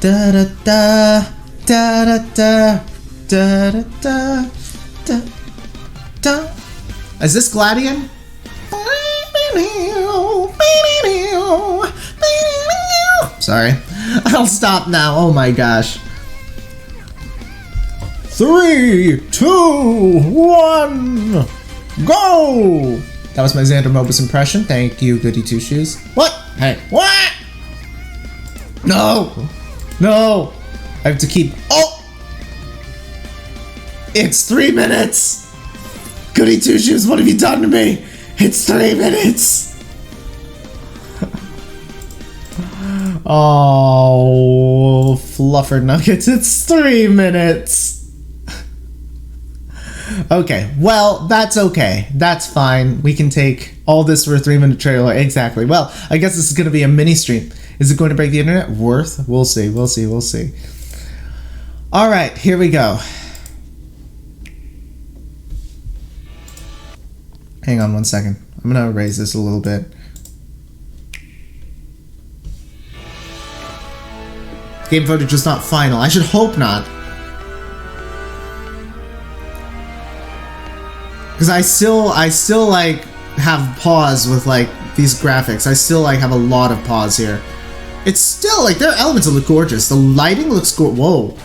Da da da da da da da da da da. Is this Gladian? Sorry. I'll stop now. Oh my gosh. 3, 2, 1, go! That was my Xander Mobus impression. Thank you, Goody Two Shoes. What? Hey, what? No! No! I have to keep. Oh! It's 3 minutes! Goody Two Shoes, what have you done to me? It's 3 minutes! Oh, Fluffer Nuggets, it's 3 minutes! Okay, well, that's okay. That's fine. We can take all this for a 3-minute trailer. Exactly. Well, I guess this is going to be a mini stream. Is it going to break the internet? Worth? We'll see. We'll see. We'll see. All right, here we go. Hang on 1 second. I'm going to erase this a little bit. Game footage is not final. I should hope not. Because I still like have pause with like these graphics. I still like have a lot of pause here. It's still like there are elements that look gorgeous. The lighting looks whoa.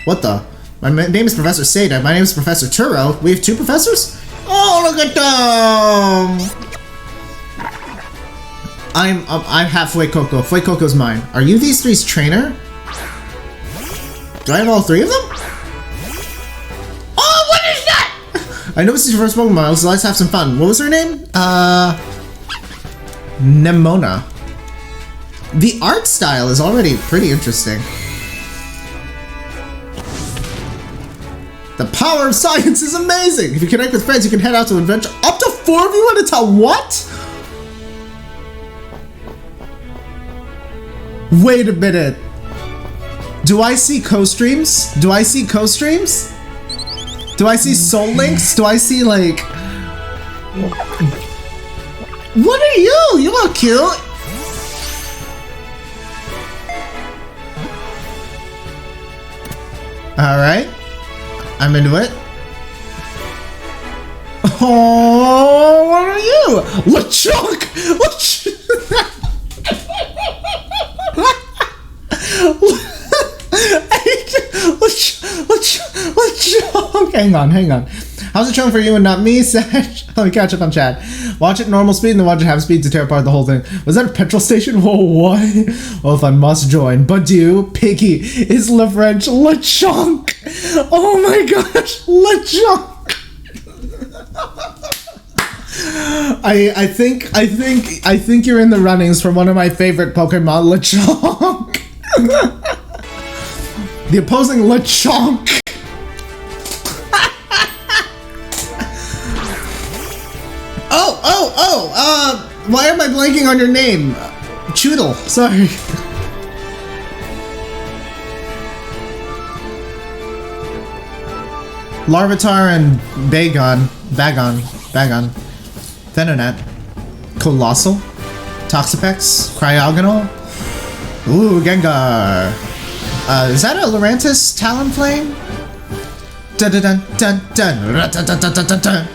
What the? My name is Professor Seda. My name is Professor Turo. We have 2 professors? Oh, look at them! I'm half Fuecoco. Fuecoco's mine. Are you these three's trainer? Do I have all 3 of them? Oh, what is that? I know this is your first Pokemon, so let's have some fun. What was her name? Nemona. The art style is already pretty interesting. The power of science is amazing! If you connect with friends, you can head out to an adventure. Up to 4 of you at a time? What? Wait a minute. Do I see co-streams? Do I see co-streams? Do I see soul links? Do I see like... What are you? You look cute. Alright. I'm into it. Oh, what are you? Lechonk! Lechonk! Hang on. How's it showing for you and not me, Sash? Let me catch up on chat. Watch it normal speed and then watch it half speed to tear apart the whole thing. Was that a petrol station? Whoa, what? Well, if I must join. Badiou, Piggy, is Le French, Lechonk! Oh my gosh, Lechonk! I think you're in the runnings for one of my favorite Pokemon, Lechonk. The opposing Lechonk. Why am I blanking on your name? Choodle, sorry. Larvitar and Bagon, Venonat, Colossal, Toxapex, Cryogonal, ooh, Gengar. Is that a Lurantis Talonflame? Dun dun dun dun dun dun dun dun dun dun.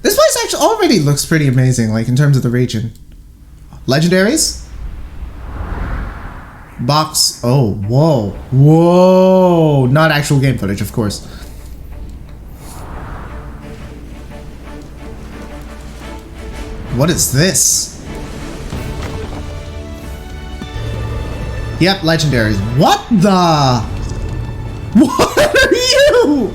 This place actually already looks pretty amazing, like in terms of the region. Legendaries? Box. Oh, whoa. Whoa. Not actual game footage, of course. What is this? Yep, legendaries. What the? What are you?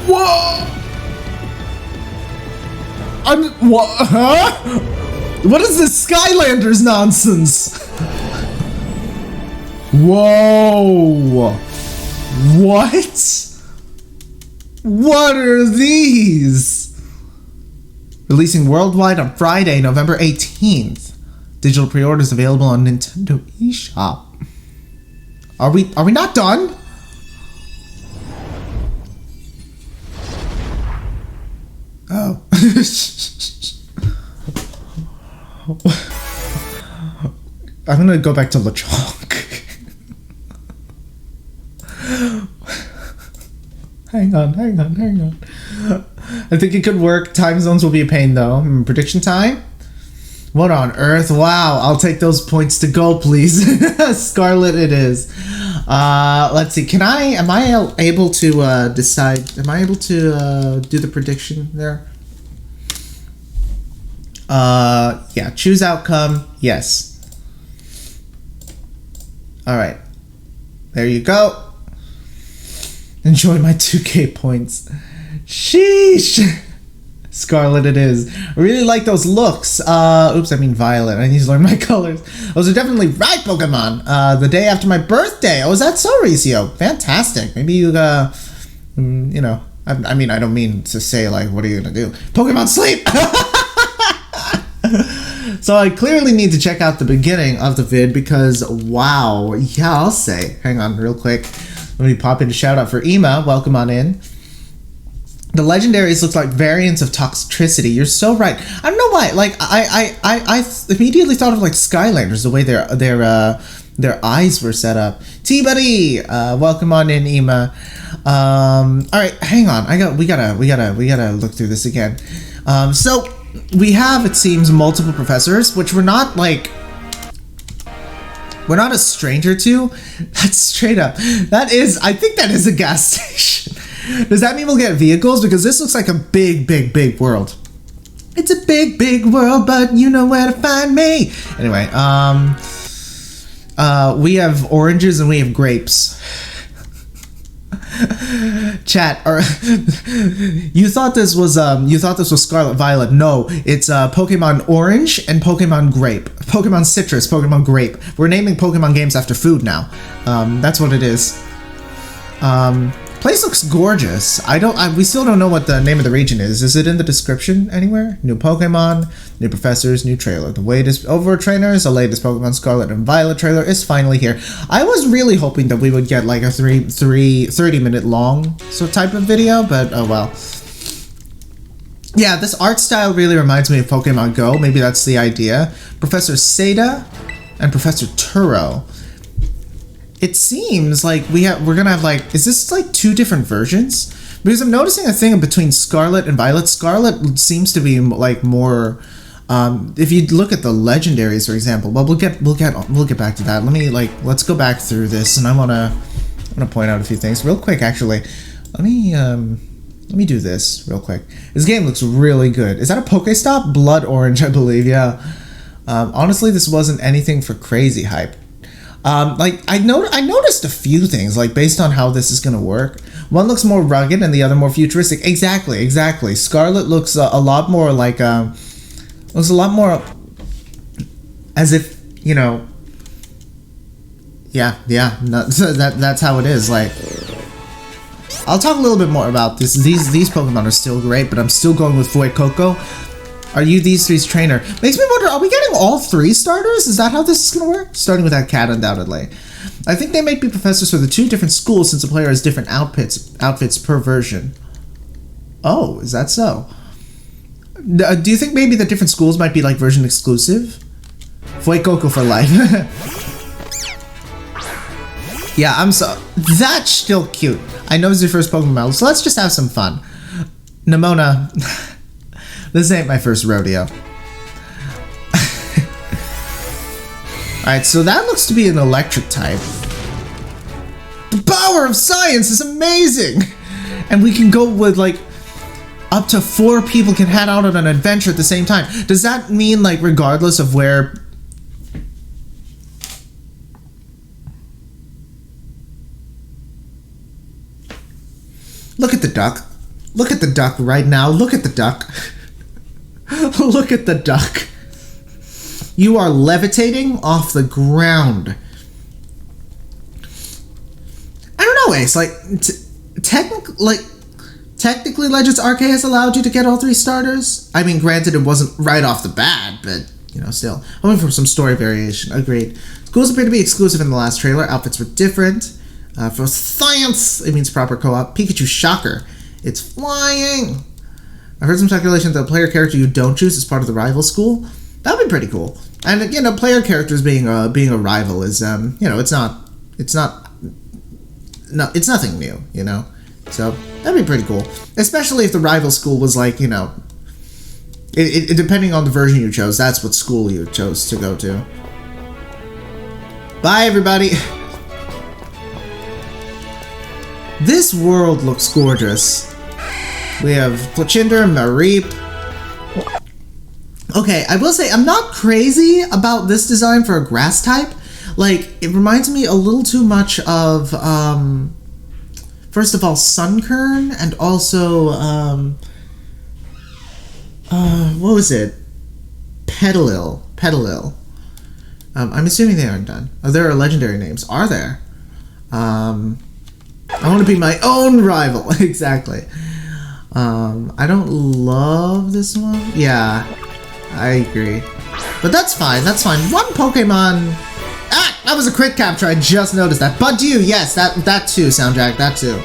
Whoa! What? Huh? What is this Skylanders nonsense? Whoa! What? What are these? Releasing worldwide on Friday, November 18th. Digital pre-orders available on Nintendo eShop. Are we not done? Oh. I'm gonna go back to Lechonk. Hang on. I think it could work. Time zones will be a pain though. Prediction time? What on earth? Wow, I'll take those points to go, please. Scarlet it is. Let's see. Am I able to decide? Am I able to do the prediction there? Yeah, choose outcome. Yes. All right. There you go. Enjoy my 2K points. Sheesh. Scarlet it is. I really like those looks. Oops, I mean Violet. I need to learn my colors. Those are definitely right, Pokemon. The day after my birthday. Oh, is that so, Ricio? Fantastic. Maybe you, you know, I mean, I don't mean to say, like, what are you gonna do? Pokemon sleep! So I clearly need to check out the beginning of the vid because, wow. Yeah, I'll say. Hang on real quick. Let me pop in a shout out for Ema. Welcome on in. The legendaries look like variants of toxicity. You're so right. I don't know why. Like I immediately thought of like Skylanders, the way their eyes were set up. T-Buddy, welcome on in, Ema. All right, hang on. We gotta look through this again. So we have, it seems, multiple professors, which we're not a stranger to. That's straight up. I think that is a gas station. Does that mean we'll get vehicles? Because this looks like a big world. It's a big world, but you know where to find me. Anyway, we have oranges and we have grapes. Chat, or you thought this was Scarlet Violet? No, it's Pokemon Orange and Pokemon Grape, Pokemon Citrus, Pokemon Grape. We're naming Pokemon games after food now. That's what it is. Place looks gorgeous. We still don't know what the name of the region is. Is it in the description anywhere? New Pokemon, new professors, new trailer. The latest over trainers, the latest Pokemon Scarlet and Violet trailer is finally here. I was really hoping that we would get like a 30-minute long type of video, but oh well. Yeah, this art style really reminds me of Pokemon Go. Maybe that's the idea. Professor Seda and Professor Turo. It seems like we're gonna have like, is this like two different versions? Because I'm noticing a thing between Scarlet and Violet. Scarlet seems to be like more. If you look at the legendaries, for example, well, we'll get back to that. Let's go back through this, and I'm gonna point out a few things real quick. Actually, let me do this real quick. This game looks really good. Is that a Pokestop? Blood Orange, I believe. Yeah. Honestly, this wasn't anything for crazy hype. Like I noticed a few things, like based on how this is gonna work. One looks more rugged and the other more futuristic. Exactly. Scarlet looks a lot more like looks a lot more as if, you know. Yeah. That's how it is. Like, I'll talk a little bit more about this. These Pokemon are still great, but I'm still going with Fuecoco. Are you these three's trainer? Makes me wonder, are we getting all three starters? Is that how this is going to work? Starting with that cat, undoubtedly. I think they might be professors for the two different schools since the player has different outfits per version. Oh, is that so? Do you think maybe the different schools might be like version exclusive? Fuecoco for life. Yeah, that's still cute. I know it's your first Pokemon battle, so let's just have some fun. Nimona. This ain't my first rodeo. Alright, so that looks to be an electric type. The power of science is amazing! And we can go with like up to 4 people can head out on an adventure at the same time. Does that mean like regardless of where... Look at the duck. Look at the duck right now. Look at the duck. Look at the duck. You are levitating off the ground. I don't know, Ace. Like, technically, Legends Arcade has allowed you to get all 3 starters. I mean, granted, it wasn't right off the bat, but you know, still, hoping for some story variation. Agreed. Schools appear to be exclusive in the last trailer. Outfits were different. For science, it means proper co-op. Pikachu Shocker. It's flying. I've heard some speculation that the player character you don't choose is part of the rival school. That'd be pretty cool. And you know, player characters being a rival is you know, it's nothing new, you know. So that'd be pretty cool, especially if the rival school was like, you know, it depending on the version you chose, that's what school you chose to go to. Bye, everybody. This world looks gorgeous. We have Plachinder, Mareep. Okay, I will say I'm not crazy about this design for a grass type. Like, it reminds me a little too much of, first of all, Sunkern, and also, what was it? Petalil. I'm assuming they aren't done. Oh, there are legendary names. Are there? I want to be my own rival. Exactly. I don't love this one. Yeah, I agree. But that's fine. That's fine. One Pokemon. Ah, that was a crit capture. I just noticed that. But you, yes, that too, Soundjack. That too.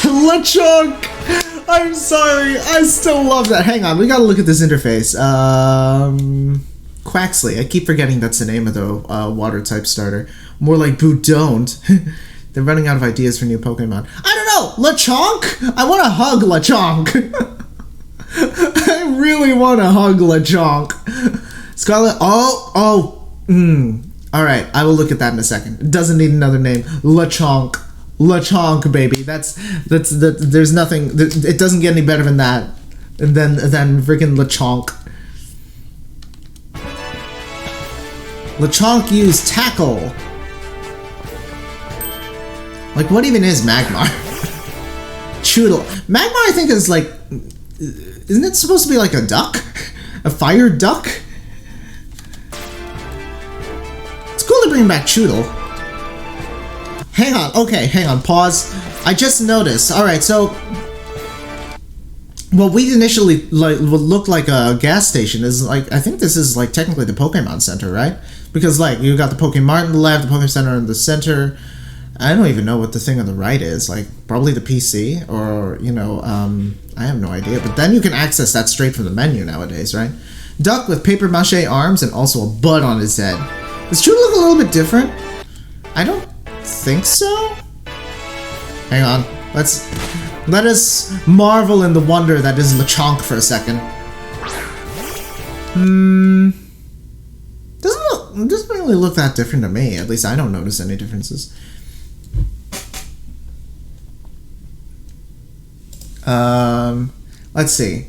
Lechonk. I'm sorry. I still love that. Hang on. We gotta look at this interface. Quaxley. I keep forgetting that's the name of the water type starter. More like Boo Don't. They're running out of ideas for new Pokemon. I don't know! Lechonk? I want to hug Lechonk. I really want to hug Lechonk. Scarlet. Alright, I will look at that in a second. It doesn't need another name. Lechonk. Lechonk, baby. That's there's nothing. It doesn't get any better than that. Than freaking Lechonk. Lechonk used Tackle. Like, what even is Magmar? Choodle. Magmar, I think, is like... Isn't it supposed to be like a duck? A fire duck? It's cool to bring back Choodle. Hang on. Okay, hang on. Pause. I just noticed. Alright, so... What we initially what looked like a gas station is like... I think this is like technically the Pokemon Center, right? Because like, you got the Pokemon on the left, the Pokemon Center in the center... I don't even know what the thing on the right is. Like, probably the PC, or, you know, I have no idea. But then you can access that straight from the menu nowadays, right? Duck with paper mache arms and also a bud on his head. Does Choodle look a little bit different? I don't think so. Hang on. Let us marvel in the wonder that is Lechonk for a second. Doesn't really look that different to me. At least I don't notice any differences. Let's see.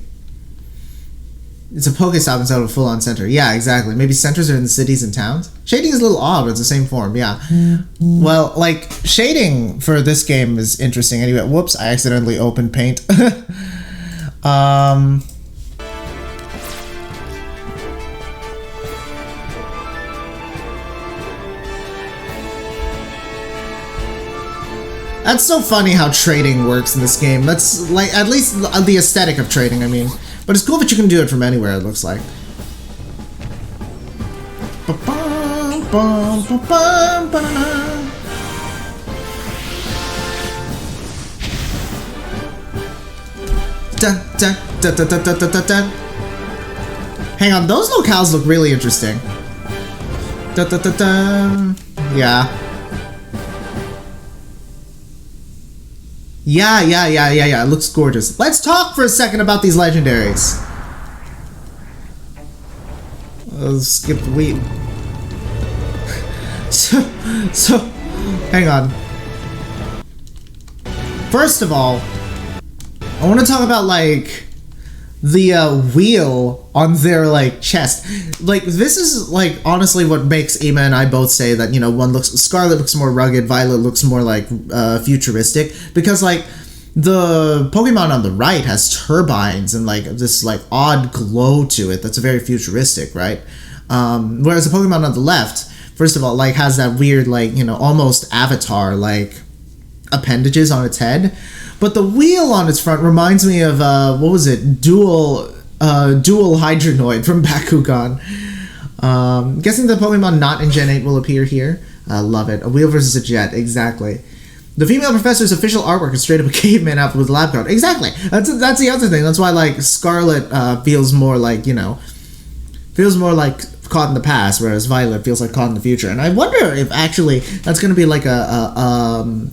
It's a Pokestop instead of a full-on center. Yeah, exactly. Maybe centers are in the cities and towns. Shading is a little odd, but it's the same form. Yeah. Well, like, shading for this game is interesting. Anyway, whoops, I accidentally opened Paint. That's so funny how trading works in this game. That's, like, at least the aesthetic of trading, I mean. But it's cool that you can do it from anywhere, it looks like. Hang on, those locales look really interesting. Yeah. Yeah, it looks gorgeous. Let's talk for a second about these legendaries. Skip the weed. So, hang on. First of all, I want to talk about, like, the wheel on their, like, chest. Like, this is, like, honestly what makes Ema and I both say that, you know, Scarlet looks more rugged, Violet looks more, like, futuristic, because, like, the Pokemon on the right has turbines and, like, this, like, odd glow to it that's very futuristic, right? Whereas the Pokemon on the left, first of all, like, has that weird, like, you know, almost Avatar, like, appendages on its head. But the wheel on its front reminds me of, what was it? Dual Hydronoid from Bakugan. Guessing the Pokemon not in Gen 8 will appear here. I love it. A wheel versus a jet, exactly. The female professor's official artwork is straight up a caveman outfit with a lab coat. Exactly. That's the other thing. That's why like Scarlet feels more like, you know, feels more like caught in the past, whereas Violet feels like caught in the future. And I wonder if actually that's going to be like a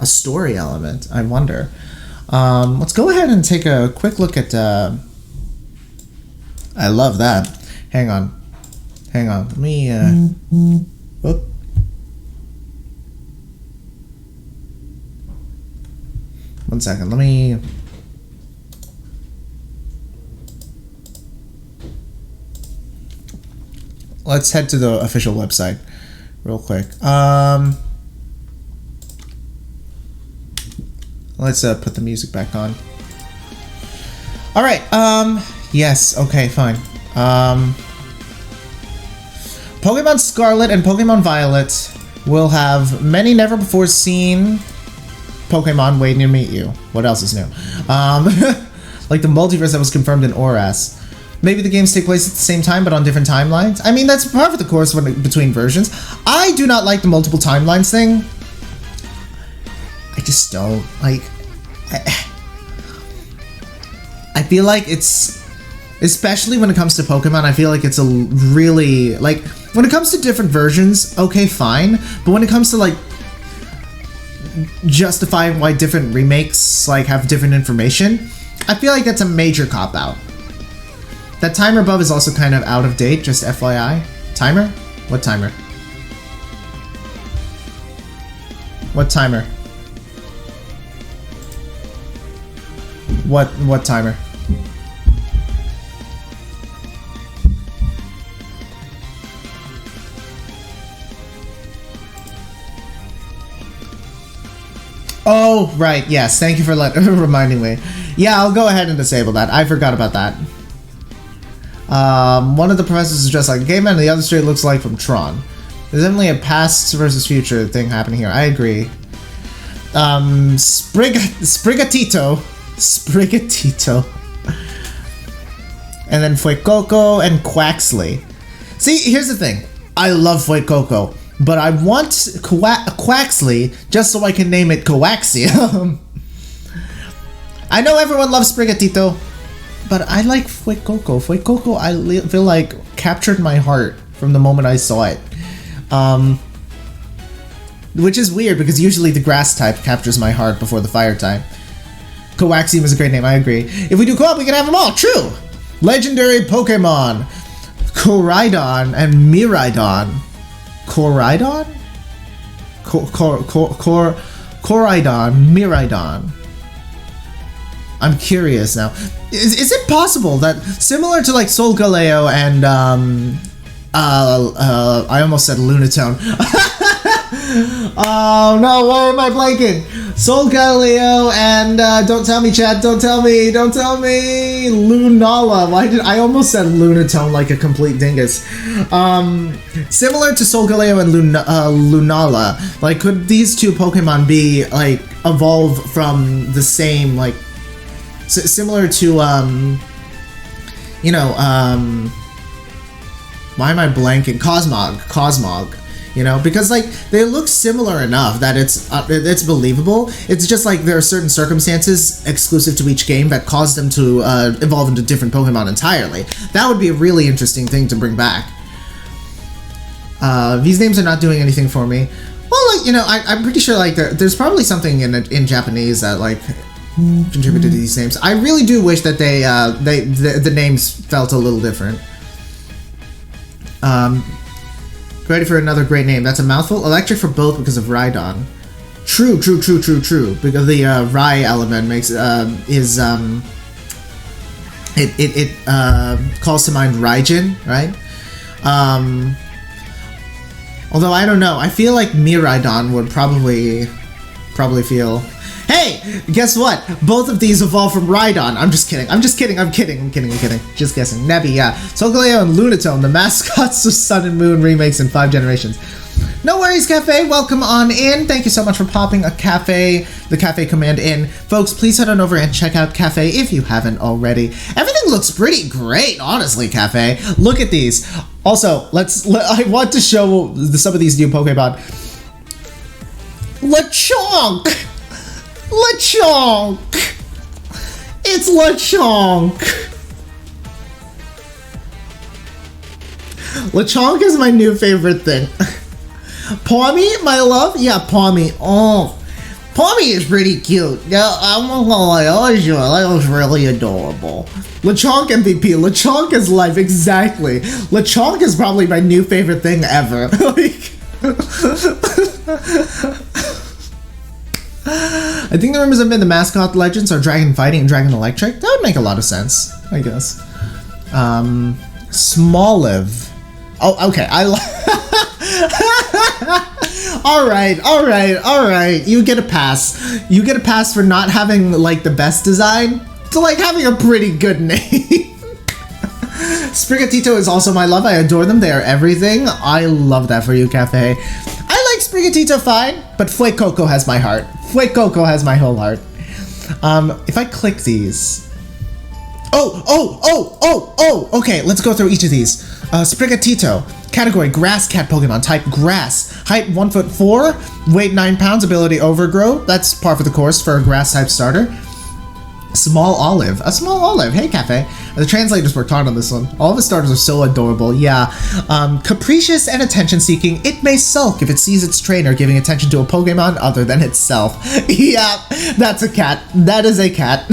story element. I wonder. Let's go ahead and take a quick look at. I love that. Hang on. Let me. Whoop. One second. Let me. Let's head to the official website real quick. Let's put the music back on. All right. Yes. Okay. Fine. Pokemon Scarlet and Pokemon Violet will have many never before seen Pokemon waiting to meet you. What else is new? Like the multiverse that was confirmed in ORAS. Maybe the games take place at the same time, but on different timelines. I mean, that's part of the course between versions. I do not like the multiple timelines thing. I just don't. Like, I feel like it's... Especially when it comes to Pokemon, I feel like it's a really... Like, when it comes to different versions, okay, fine. But when it comes to, like, justifying why different remakes, like, have different information, I feel like that's a major cop-out. That timer above is also kind of out of date, just FYI. Timer? What timer? What timer? What timer? Oh, right, yes. Thank you for reminding me. Yeah, I'll go ahead and disable that. I forgot about that. One of the professors is dressed like a caveman, and the other straight looks like from Tron. There's definitely a past versus future thing happening here. I agree. Sprigatito. And then Fuecoco and Quaxley. See, here's the thing. I love Fuecoco, but I want Quaxley just so I can name it Coaxium. I know everyone loves Sprigatito, but I like Fuecoco. Fuecoco, I feel like, captured my heart from the moment I saw it. Which is weird, because usually the grass type captures my heart before the fire type. Coaxium is a great name, I agree. If we do co-op, we can have them all, true! Legendary Pokemon! Koraidon and Miraidon. Koraidon? Koraidon, Miraidon. I'm curious now. Is it possible that, similar to like Solgaleo and I almost said Lunatone. Oh no, why am I blanking? Solgaleo and don't tell me, chat, don't tell me, Lunala. Why did I almost said Lunatone like a complete dingus? Similar to Solgaleo and Lunala, like, could these two Pokemon be like evolved from the same, like, similar to you know, why am I blanking? Cosmog, you know, because like they look similar enough that it's believable. It's just like there are certain circumstances exclusive to each game that cause them to evolve into different Pokemon entirely. That would be a really interesting thing to bring back. These names are not doing anything for me. Well, like, you know, I'm pretty sure like there's probably something in Japanese that like contributed to these names. I really do wish that the names felt a little different. Ready for another great name. That's a mouthful. Electric for both because of Rhydon. True. Because the Rye element makes it calls to mind Raijin, right? Although I don't know. I feel like Miraidon would probably feel. Hey, guess what? Both of these evolved from Rhydon. I'm just kidding. I'm kidding. Just guessing. Nebby, yeah. Solgaleo and Lunatone, the mascots of Sun and Moon remakes in 5 generations. No worries, Cafe. Welcome on in. Thank you so much for popping the Cafe command in. Folks, please head on over and check out Cafe if you haven't already. Everything looks pretty great, honestly, Cafe. Look at these. Also, I want to show some of these new Pokemon. Lechonk! Lechonk! It's Lechonk! Lechonk is my new favorite thing. Pommy, my love? Yeah, Pommy. Oh, Pommy is pretty cute. Yeah, I'm not gonna lie, that was really adorable. Lechonk MVP. Lechonk is life, exactly. Lechonk is probably my new favorite thing ever. Like, I think the rumors have been the mascot legends are Dragon Fighting and Dragon Electric. That would make a lot of sense, I guess. Smoliv. Oh, okay. Alright. You get a pass. You get a pass for not having, like, the best design to, like, having a pretty good name. Sprigatito is also my love. I adore them. They are everything. I love that for you, Cafe. I like Sprigatito fine, but Fuecoco has my heart. Fuecoco has my whole heart. If I click these... Oh, okay, let's go through each of these. Sprigatito. Category, grass cat Pokemon. Type, grass. Height, 1'4", weight 9 pounds, ability overgrow. That's par for the course for a grass type starter. Small olive. A small olive. Hey, Cafe. The translators worked hard on this one. All of the starters are so adorable. Yeah. Capricious and attention-seeking. It may sulk if it sees its trainer giving attention to a Pokemon other than itself. Yeah, that's a cat. That is a cat.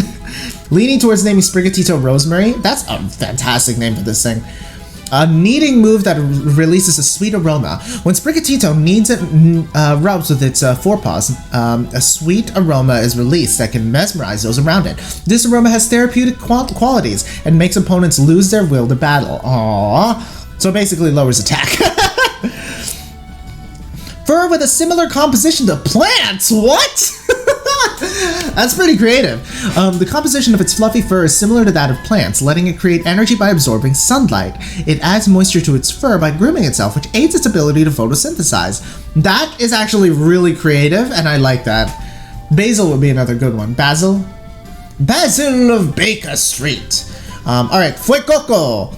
Leaning towards naming Sprigatito Rosemary. That's a fantastic name for this thing. A kneading move that releases a sweet aroma. When Sprigatito kneads and rubs with its forepaws, a sweet aroma is released that can mesmerize those around it. This aroma has therapeutic qualities and makes opponents lose their will to battle. Aww. So basically lowers attack. Fur with a similar composition to plants. What? That's pretty creative. The composition of its fluffy fur is similar to that of plants, letting it create energy by absorbing sunlight. It adds moisture to its fur by grooming itself, which aids its ability to photosynthesize. That is actually really creative, and I like that. Basil would be another good one. Basil? Basil of Baker Street. Alright, Fuecoco.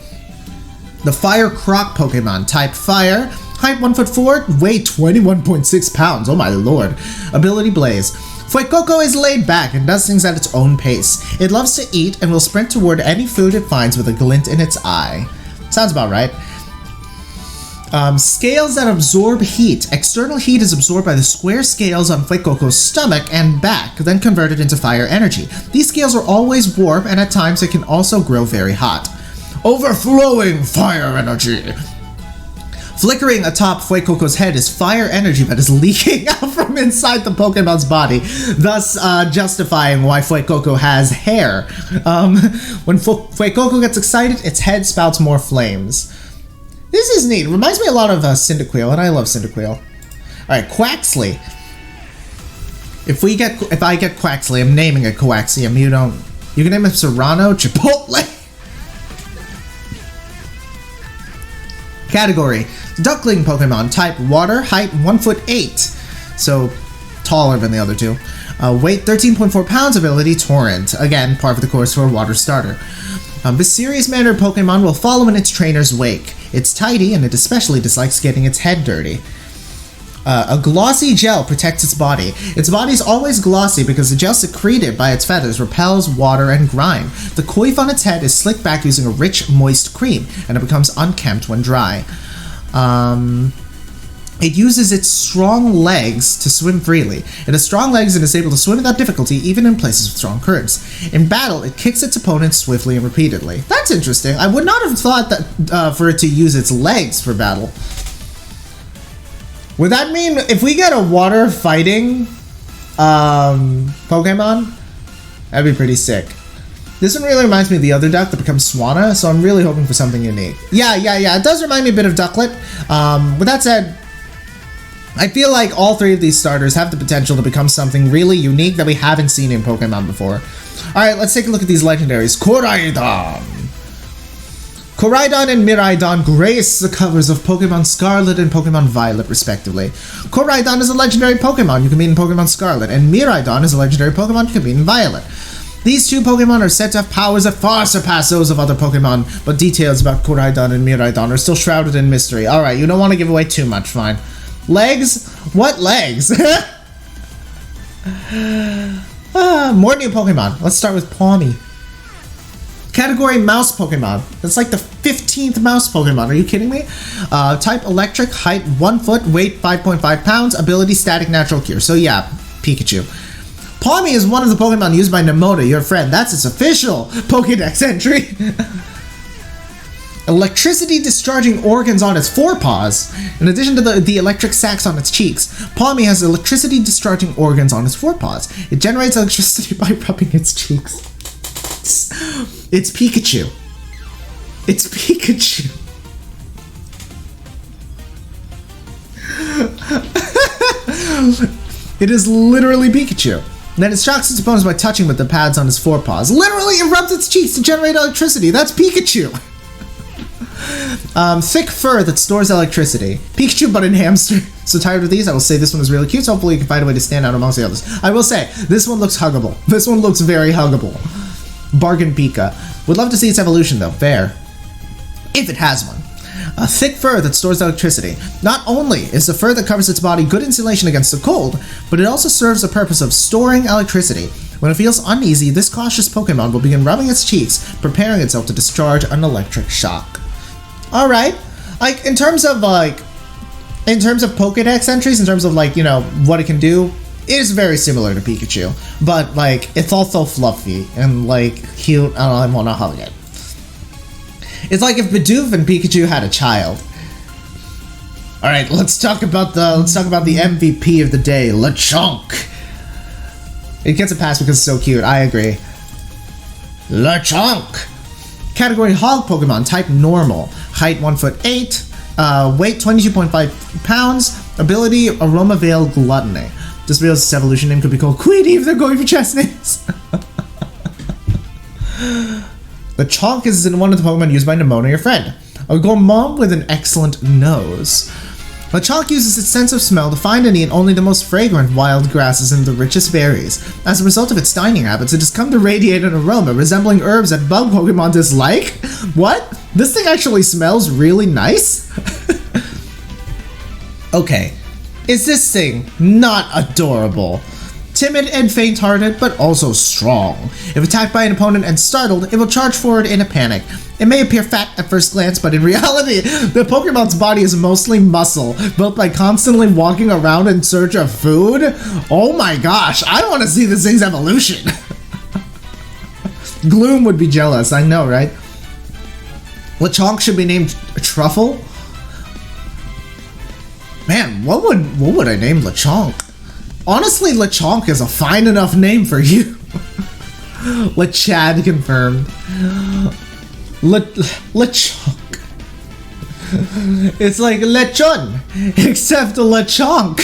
The Fire Croc Pokemon. Type Fire. Height 1'4", weight 21.6 pounds. Oh my lord. Ability Blaze. Fuecoco is laid back and does things at its own pace. It loves to eat and will sprint toward any food it finds with a glint in its eye. Sounds about right. Scales that absorb heat. External heat is absorbed by the square scales on Fuecoco's stomach and back, then converted into fire energy. These scales are always warm, and at times it can also grow very hot. Overflowing fire energy. Flickering atop Fuecoco's head is fire energy that is leaking out from inside the Pokemon's body, thus justifying why Fuecoco has hair. When Fuecoco gets excited, its head spouts more flames. This is neat. Reminds me a lot of Cyndaquil, and I love Cyndaquil. Alright, Quaxley. If I get Quaxley, I'm naming it Coaxium. You can name it Serrano, Chipotle. Category, Duckling Pokemon. Type, water. Height, 1'8", so taller than the other two. Weight, 13.4 pounds. Ability, Torrent. Again, par for the course for a water starter. This serious-mannered Pokemon will follow in its trainer's wake. It's tidy, and it especially dislikes getting its head dirty. A glossy gel protects its body. Its body is always glossy because the gel secreted by its feathers repels water and grime. The coif on its head is slicked back using a rich, moist cream, and it becomes unkempt when dry. It uses its strong legs to swim freely. It has strong legs and is able to swim without difficulty, even in places with strong currents. In battle, it kicks its opponents swiftly and repeatedly. That's interesting. I would not have thought that for it to use its legs for battle. Would that mean if we get a water fighting Pokemon, that'd be pretty sick. This one really reminds me of the other duck that becomes Swanna, so I'm really hoping for something unique. Yeah, it does remind me a bit of Ducklet. With that said, I feel like all three of these starters have the potential to become something really unique that we haven't seen in Pokemon before. Alright, let's take a look at these legendaries. Koraidon! Koraidon and Miraidon grace the covers of Pokemon Scarlet and Pokemon Violet, respectively. Koraidon is a legendary Pokemon you can meet in Pokemon Scarlet, and Miraidon is a legendary Pokemon you can meet in Violet. These two Pokemon are said to have powers that far surpass those of other Pokemon, but details about Koraidon and Miraidon are still shrouded in mystery. Alright, you don't want to give away too much, fine. Legs? What legs? More new Pokemon. Let's start with Pawmi. Category Mouse Pokemon. That's like the 15th Mouse Pokemon. Are you kidding me? Type Electric, height 1 foot, weight 5.5 pounds, ability Static Natural Cure. So yeah, Pikachu. Pawmi is one of the Pokemon used by Nemona, your friend. That's its official Pokédex entry. Electricity discharging organs on its forepaws. In addition to the electric sacs on its cheeks, Pawmi has electricity discharging organs on its forepaws. It generates electricity by rubbing its cheeks. It's Pikachu. It's Pikachu. It is literally Pikachu. Then it shocks its opponents by touching with the pads on its forepaws. Literally, it rubs its cheeks to generate electricity. That's Pikachu. Thick fur that stores electricity. Pikachu, but in hamster. So tired of these, I will say this one is really cute, so hopefully you can find a way to stand out amongst the others. I will say, this one looks huggable. This one looks very huggable. Bargain Pika. Would love to see its evolution though. Fair. If it has one. A thick fur that stores electricity. Not only is the fur that covers its body good insulation against the cold, but it also serves the purpose of storing electricity. When it feels uneasy, this cautious Pokemon will begin rubbing its cheeks, preparing itself to discharge an electric shock. Alright. Like, in terms of Pokédex entries, in terms of, like, you know, what it can do, it is very similar to Pikachu. But, like, it's also fluffy and, like, cute, and I want to hug it. It's like if Bidoof and Pikachu had a child. Alright, let's talk about the MVP of the day, Lechonk. It gets a pass because it's so cute, I agree. Lechonk! Category Hog Pokemon, type Normal. Height 1 foot 8, weight 22.5 pounds, ability Aroma Veil Gluttony. Just realized its evolution name could be called Queenie if they're going for chess names. Lechonk is one of the Pokemon used by Nemona, your friend. A gourmand with an excellent nose. Lechonk uses its sense of smell to find and eat only the most fragrant wild grasses and the richest berries. As a result of its dining habits, it has come to radiate an aroma resembling herbs that bug Pokemon dislike. What? This thing actually smells really nice? Okay, is this thing not adorable? Timid and faint-hearted, but also strong. If attacked by an opponent and startled, it will charge forward in a panic. It may appear fat at first glance, but in reality, the Pokemon's body is mostly muscle, built by constantly walking around in search of food. Oh my gosh, I want to see this thing's evolution. Gloom would be jealous, I know, right? Lechonk should be named Truffle? Man, what would I name Lechonk? Honestly, Lechonk is a fine enough name for you. Lechad confirmed. Lechonk. It's like Lechon, except Lechonk.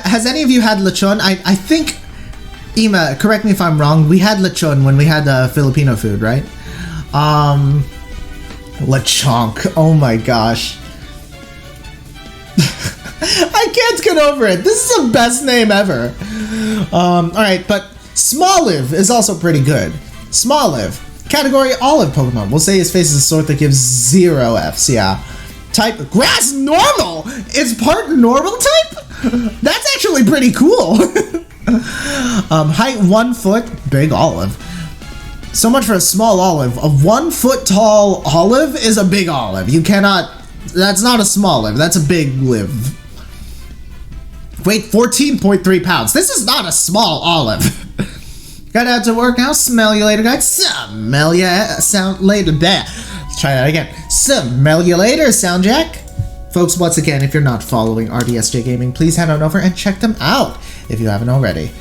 Has any of you had Lechon? I think, Ima, correct me if I'm wrong, we had Lechon when we had Filipino food, right? Lechonk, oh my gosh. I can't get over it. This is the best name ever. Alright, but Smoliv is also pretty good. Smoliv. Category Olive Pokemon. We'll say his face is a sort that gives 0 Fs, yeah. Type Grass Normal! It's part normal type? That's actually pretty cool. Height 1 foot, big olive. So much for a small olive. A 1 foot tall olive is a big olive. You cannot... That's not a small live, that's a big live. Weight 14.3 pounds. This is not a small olive. Got out to work now. Smell you later, guys. Smell you later. There. Let's try that again. Smell you later, Soundjack. Folks, once again, if you're not following RDSJ Gaming, please head on over and check them out if you haven't already.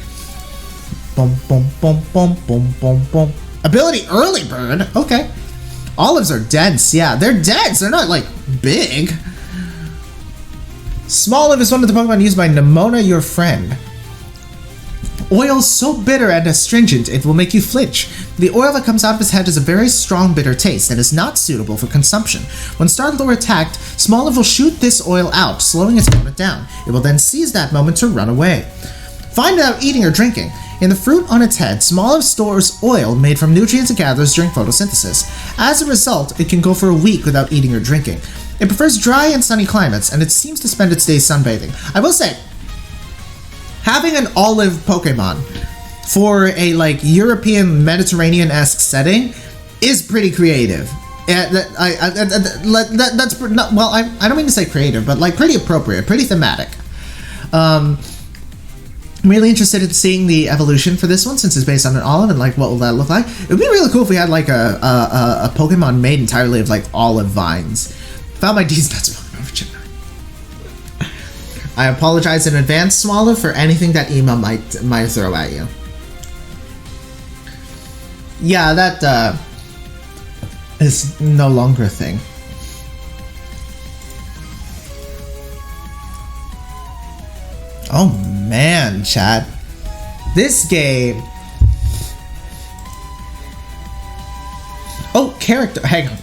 Boom, boom, boom, boom, boom, boom, boom. Ability Early Bird. Okay. Olives are dense. Yeah, they're dense. They're not, like, big. Smoliv is one of the Pokemon used by Nemona, your friend. Oil so bitter and astringent it will make you flinch. The oil that comes out of his head has a very strong bitter taste and is not suitable for consumption. When startled or attacked, Smoliv will shoot this oil out, slowing its opponent down. It will then seize that moment to run away. Find it out eating or drinking. In the fruit on its head, Smoliv stores oil made from nutrients it gathers during photosynthesis. As a result, it can go for a week without eating or drinking. It prefers dry and sunny climates, and it seems to spend its days sunbathing. I will say, having an olive Pokemon for a like European Mediterranean-esque setting is pretty creative. That's well, I don't mean to say creative, but like pretty appropriate, pretty thematic. I'm really interested in seeing the evolution for this one since it's based on an olive, and like what will that look like. It would be really cool if we had like a Pokemon made entirely of like olive vines. Found my D's nuts Pokemon for Gemini. I apologize in advance, Swallow, for anything that Ema might throw at you. Yeah, that is no longer a thing. Oh man, chat. This game. Oh, character. Hang on.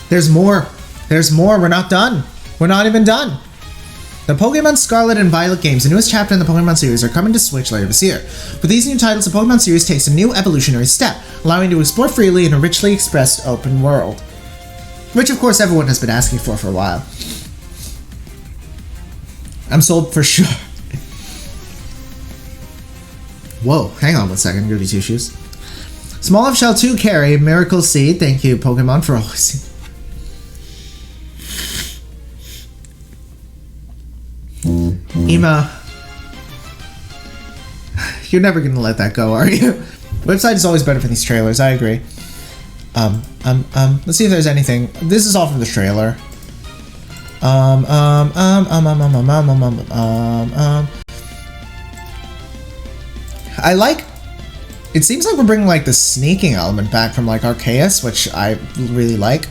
There's more. There's more. We're not done. We're not even done. The Pokémon Scarlet and Violet games, the newest chapter in the Pokémon series, are coming to Switch later this year. With these new titles, the Pokémon series takes a new evolutionary step, allowing you to explore freely in a richly expressed open world. Which, of course, everyone has been asking for a while. I'm sold for sure. Whoa, hang on one second, Goody Two Shoes. Small of Shell 2 carry, Miracle Seed, thank you, Pokemon, for always. Ema, you're never gonna let that go, are you? Website is always better for these trailers, I agree. Let's see if there's anything. This is all from the trailer. I like. It seems like we're bringing like the sneaking element back from like Arceus, which I really like.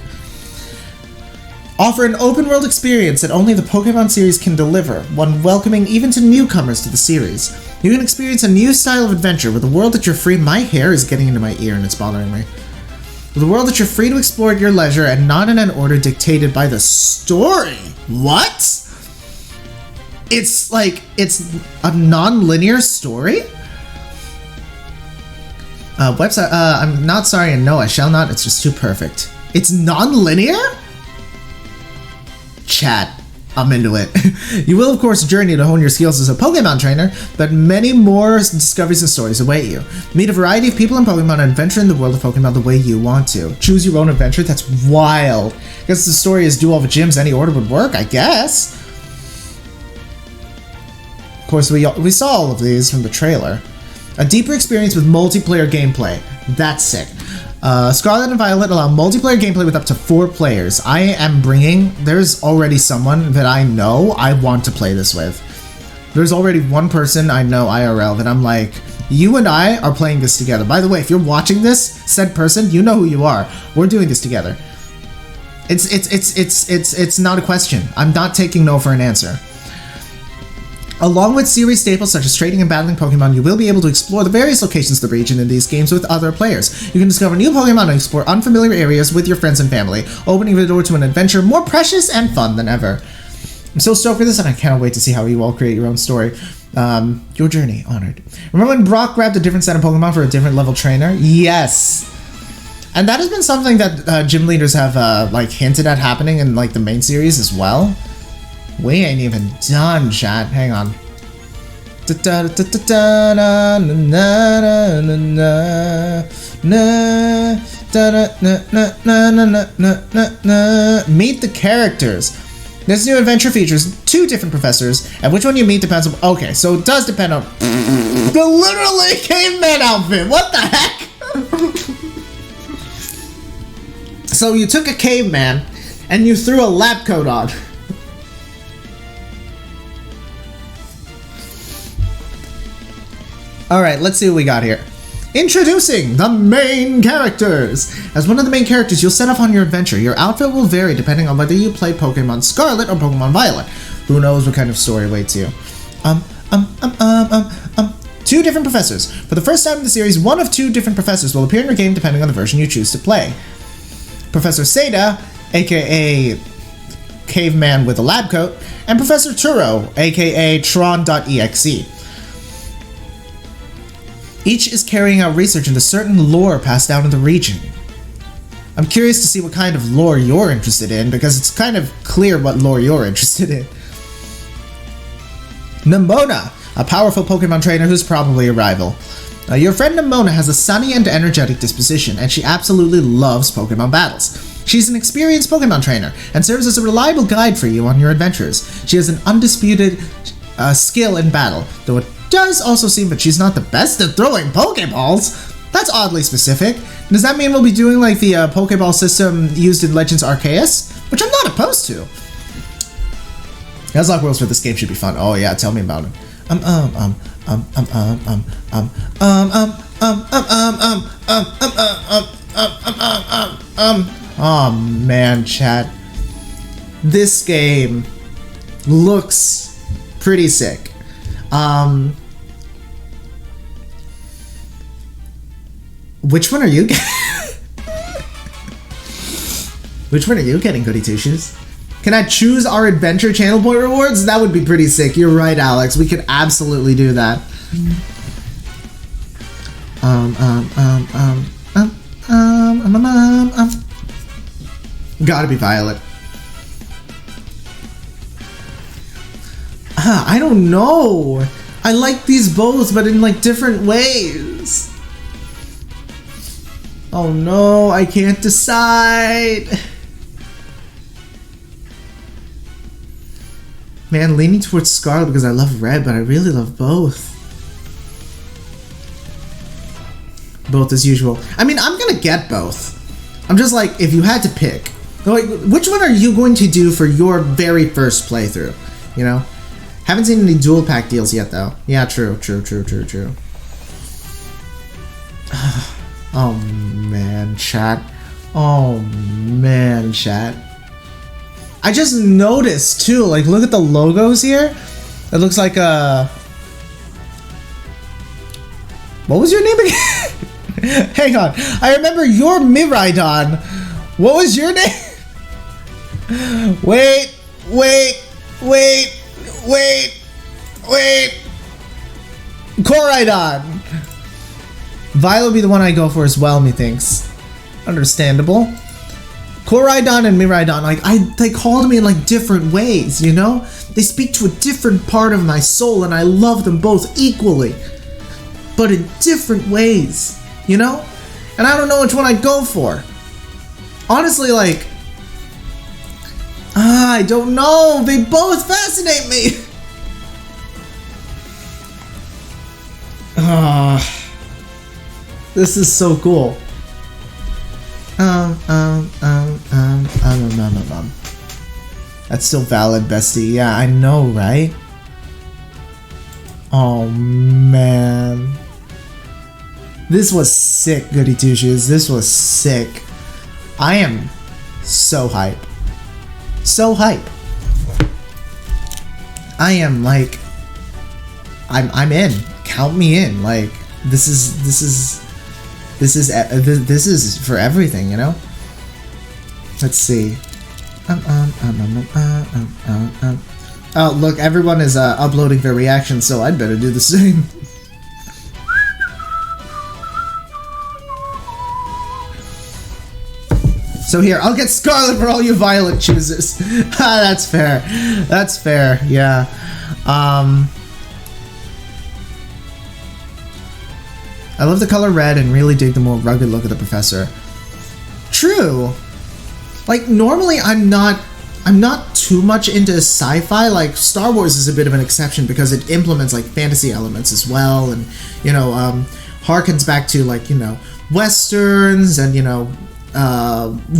Offer an open world experience that only the Pokemon series can deliver, one welcoming even to newcomers to the series. You can experience a new style of adventure with a world that you're free. My hair is getting into my ear and it's bothering me. With a world that you're free to explore at your leisure and not in an order dictated by the story. What? It's like, it's a non-linear story? Website, I'm not sorry and no, I shall not, it's just too perfect. It's non-linear? Chat, I'm into it. You will, of course, journey to hone your skills as a Pokemon trainer, but many more discoveries and stories await you. Meet a variety of people in Pokemon and adventure in the world of Pokemon the way you want to. Choose your own adventure? That's wild. I guess the story is do all the gyms, any order would work, I guess. Of course, we saw all of these from the trailer. A deeper experience with multiplayer gameplay. That's sick. Scarlet and Violet allow multiplayer gameplay with up to 4 players. I am bringing... There's already someone that I know I want to play this with. There's already one person I know IRL that I'm like, you and I are playing this together. By the way, if you're watching this, said person, you know who you are. We're doing this together. It's not a question. I'm not taking no for an answer. Along with series staples such as trading and battling Pokemon, you will be able to explore the various locations of the region in these games with other players. You can discover new Pokemon and explore unfamiliar areas with your friends and family, opening the door to an adventure more precious and fun than ever. I'm so stoked for this, and I can't wait to see how you all create your own story. Your journey, honored. Remember when Brock grabbed a different set of Pokemon for a different level trainer? Yes! And that has been something that gym leaders have like hinted at happening in like the main series as well. We ain't even done, chat. Hang on. Meet the characters. This new adventure features 2 different professors, and which one you meet depends on... Okay, so it does depend on... The literally caveman outfit! What the heck? So you took a caveman, and you threw a lab coat on. Alright, let's see what we got here. Introducing the main characters! As one of the main characters, you'll set off on your adventure. Your outfit will vary depending on whether you play Pokemon Scarlet or Pokemon Violet. Who knows what kind of story awaits you. 2 different professors. For the first time in the series, one of 2 different professors will appear in your game depending on the version you choose to play. Professor Seda, aka Caveman with a lab coat, and Professor Turo, aka Tron.exe. Each is carrying out research into certain lore passed down in the region. I'm curious to see what kind of lore you're interested in, because it's kind of clear what lore you're interested in. Nimona, a powerful Pokemon trainer who's probably a rival. Your friend Nimona has a sunny and energetic disposition, and she absolutely loves Pokemon battles. She's an experienced Pokemon trainer, and serves as a reliable guide for you on your adventures. She has an undisputed skill in battle, though it does also seem that she's not the best at throwing Pokeballs. That's oddly specific. Does that mean we'll be doing like the Pokeball system used in Legends Arceus? Which I'm not opposed to. Nuzlocke Worlds for this game should be fun. Oh yeah, tell me about it. Oh man, chat. This game looks pretty sick. Which one are you getting? Which one are you getting, Goody Two Shoes? Can I choose our adventure channel point rewards? That would be pretty sick. You're right, Alex. We could absolutely do that. Gotta be Violet. I don't know. I like these both, but in like different ways. Oh no, I can't decide. Man, leaning towards Scarlet because I love red, but I really love both. Both as usual. I mean, I'm gonna get both. I'm just like, if you had to pick, like, which one are you going to do for your very first playthrough? You know? Haven't seen any dual pack deals yet, though. Yeah, true. Oh man, chat. Oh man, chat. I just noticed too, like, look at the logos here. It looks like a... What was your name again? Hang on. I remember your Miraidon. What was your name? Wait. Koraidon. Violet will be the one I go for as well, methinks. Understandable. Koraidon and Miraidon, like, they called me in like different ways, you know? They speak to a different part of my soul, and I love them both equally. But in different ways, you know? And I don't know which one I'd go for. Honestly, like, I don't know. They both fascinate me. This is so cool. That's still valid, bestie. Yeah, I know, right? Oh man. This was sick, Goody Two Shoes. This was sick. I am so hype. So hype. I am like, I'm in. Count me in. Like, this is for everything, you know? Let's see. Oh, look, everyone is uploading their reactions, so I'd better do the same. So here, I'll get Scarlet for all you Violet choosers. That's fair. That's fair, yeah. I love the color red and really dig the more rugged look of the professor. True. Like, normally I'm not too much into sci-fi. Like, Star Wars is a bit of an exception because it implements like fantasy elements as well, and, you know, harkens back to, like, you know, westerns and, you know,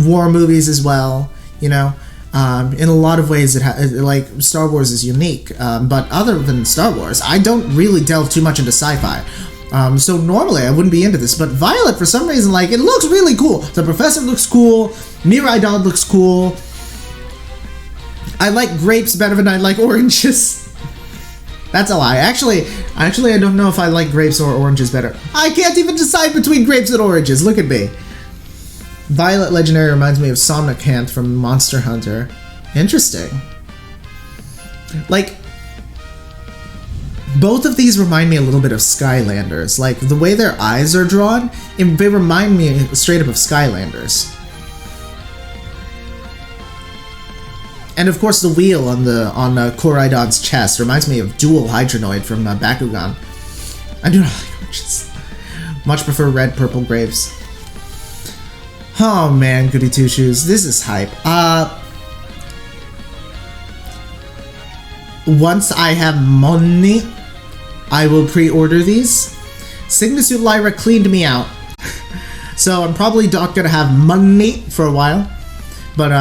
war movies as well, you know. In a lot of ways, like, Star Wars is unique, but other than Star Wars, I don't really delve too much into sci-fi. So normally I wouldn't be into this, but Violet, for some reason, like, it looks really cool. The professor looks cool. Miraidon looks cool. I like grapes better than I like oranges. That's a lie. Actually, I don't know if I like grapes or oranges better. I can't even decide between grapes and oranges. Look at me. Violet Legendary reminds me of Somnicanth from Monster Hunter. Interesting. Like, both of these remind me a little bit of Skylanders. Like, the way their eyes are drawn, they remind me straight up of Skylanders. And of course, the wheel on Koraidon's chest reminds me of Dual Hydronoid from Bakugan. I do not like oranges. Much prefer red, purple grapes. Oh man, goody two shoes. This is hype. Once I have money, I will pre-order these. Signasuit Lyra cleaned me out. So I'm probably not gonna have money for a while. But